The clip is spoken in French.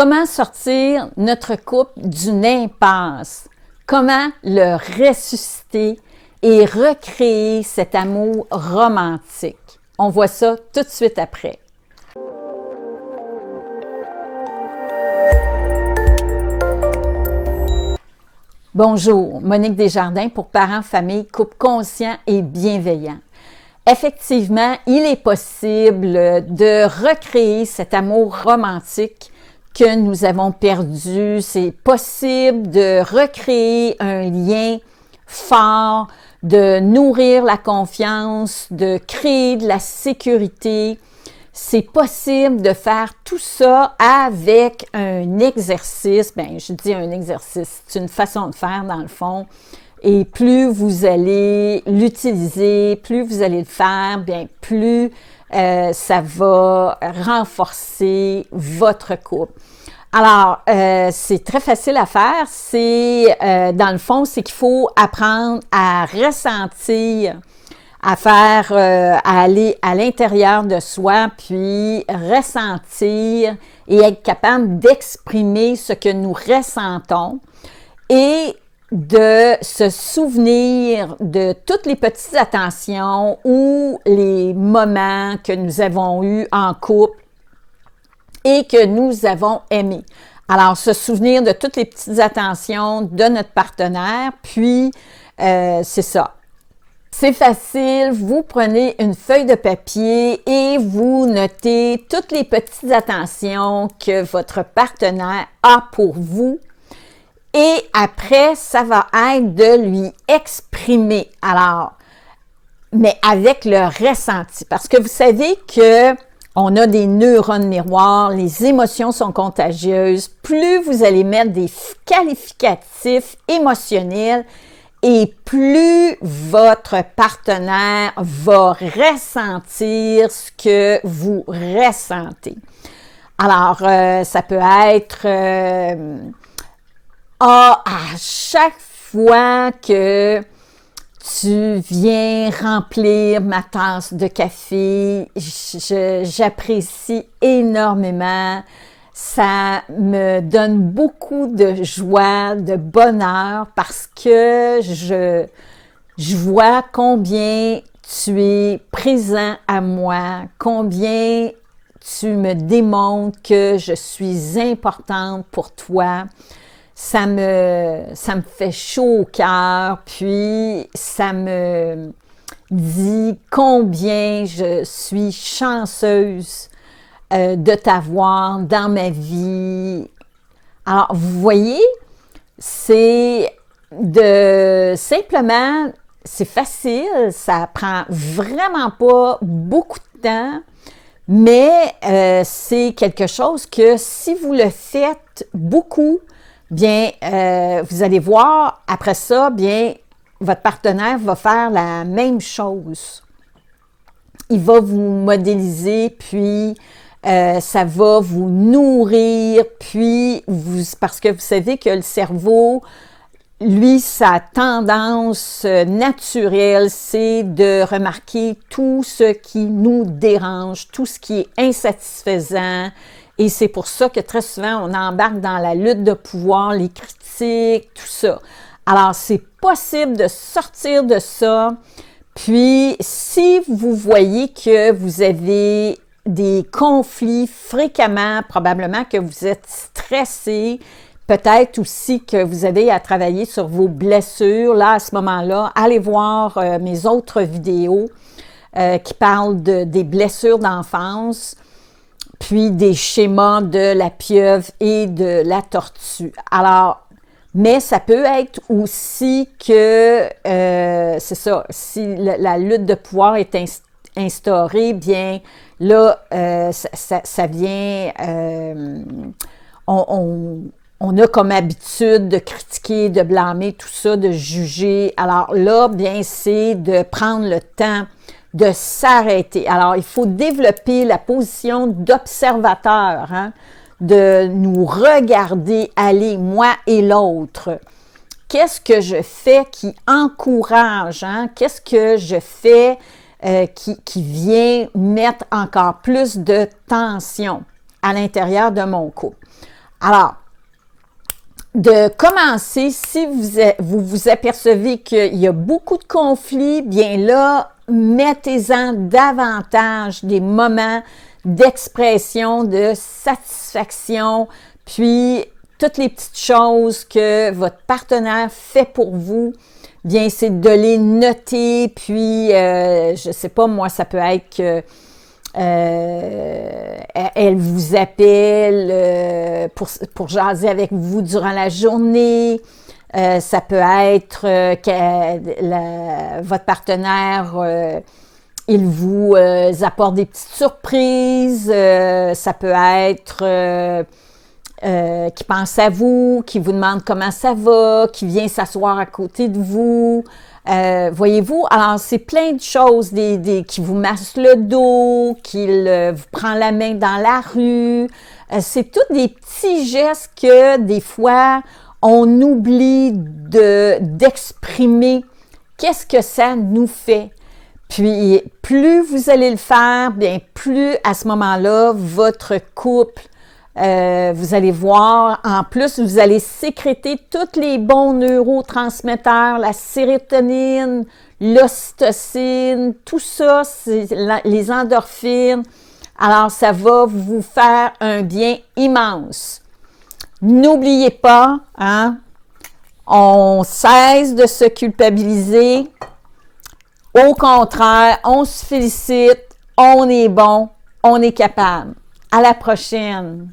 Comment sortir notre couple d'une impasse? Comment le ressusciter et recréer cet amour romantique? On voit ça tout de suite après. Bonjour, Monique Desjardins pour Parents, Famille, Couple conscient et bienveillant. Effectivement, il est possible de recréer cet amour romantique que nous avons perdu. C'est possible de recréer un lien fort, de nourrir la confiance, de créer de la sécurité. C'est possible de faire tout ça avec un exercice. Bien, je dis un exercice, c'est une façon de faire dans le fond. Et plus vous allez l'utiliser, plus vous allez le faire, bien plus ça va renforcer votre couple. Alors, c'est très facile à faire. C'est, dans le fond, c'est qu'il faut apprendre à ressentir, à faire, à aller à l'intérieur de soi, puis ressentir et être capable d'exprimer ce que nous ressentons et de se souvenir de toutes les petites attentions ou les moments que nous avons eus en couple et que nous avons aimés. Alors, se souvenir de toutes les petites attentions de notre partenaire, puis c'est ça. C'est facile, vous prenez une feuille de papier et vous notez toutes les petites attentions que votre partenaire a pour vous. Et après, ça va être de lui exprimer. Alors, mais avec le ressenti. Parce que vous savez que on a des neurones miroirs, les émotions sont contagieuses. Plus vous allez mettre des qualificatifs émotionnels et plus votre partenaire va ressentir ce que vous ressentez. Alors, ça peut être... à chaque fois que tu viens remplir ma tasse de café, j'apprécie énormément. Ça me donne beaucoup de joie, de bonheur parce que je vois combien tu es présent à moi, combien tu me démontres que je suis importante pour toi. Ça me fait chaud au cœur, puis ça me dit combien je suis chanceuse de t'avoir dans ma vie. Alors, vous voyez, c'est simplement, c'est facile, ça prend vraiment pas beaucoup de temps, mais c'est quelque chose que si vous le faites beaucoup, bien, vous allez voir, après ça, bien, votre partenaire va faire la même chose. Il va vous modéliser, puis ça va vous nourrir, puis parce que vous savez que le cerveau, lui, sa tendance naturelle, c'est de remarquer tout ce qui nous dérange, tout ce qui est insatisfaisant. Et c'est pour ça que très souvent, on embarque dans la lutte de pouvoir, les critiques, tout ça. Alors, c'est possible de sortir de ça. Puis, si vous voyez que vous avez des conflits fréquemment, probablement que vous êtes stressé, peut-être aussi que vous avez à travailler sur vos blessures. Là, à ce moment-là, allez voir mes autres vidéos qui parlent des blessures d'enfance, puis des schémas de la pieuvre et de la tortue. Alors, mais ça peut être aussi que, c'est ça, si la lutte de pouvoir est instaurée, bien là, ça vient, on a comme habitude de critiquer, de blâmer, tout ça, de juger. Alors là, bien, c'est de prendre le temps de s'arrêter. Alors, il faut développer la position d'observateur, hein, de nous regarder aller, moi et l'autre. Qu'est-ce que je fais qui encourage, hein? Qu'est-ce que je fais qui vient mettre encore plus de tension à l'intérieur de mon couple? Alors, de commencer, si vous vous apercevez qu'il y a beaucoup de conflits, bien là, mettez-en davantage des moments d'expression, de satisfaction, puis toutes les petites choses que votre partenaire fait pour vous, bien, c'est de les noter, puis, je sais pas, moi, ça peut être que elle vous appelle pour jaser avec vous durant la journée. Ça peut être que votre partenaire, il vous apporte des petites surprises. Ça peut être qui pense à vous, qui vous demande comment ça va, qui vient s'asseoir à côté de vous. Voyez-vous, alors c'est plein de choses, qui vous masse le dos, qu'il vous prend la main dans la rue. C'est tous des petits gestes que des fois on oublie d'exprimer qu'est-ce que ça nous fait. Puis plus vous allez le faire, bien plus à ce moment-là, votre couple, vous allez voir, en plus, vous allez sécréter tous les bons neurotransmetteurs, la sérotonine, l'ocytocine, tout ça, c'est les endorphines. Alors, ça va vous faire un bien immense. N'oubliez pas, hein, on cesse de se culpabiliser. Au contraire, on se félicite, on est bon, on est capable. À la prochaine!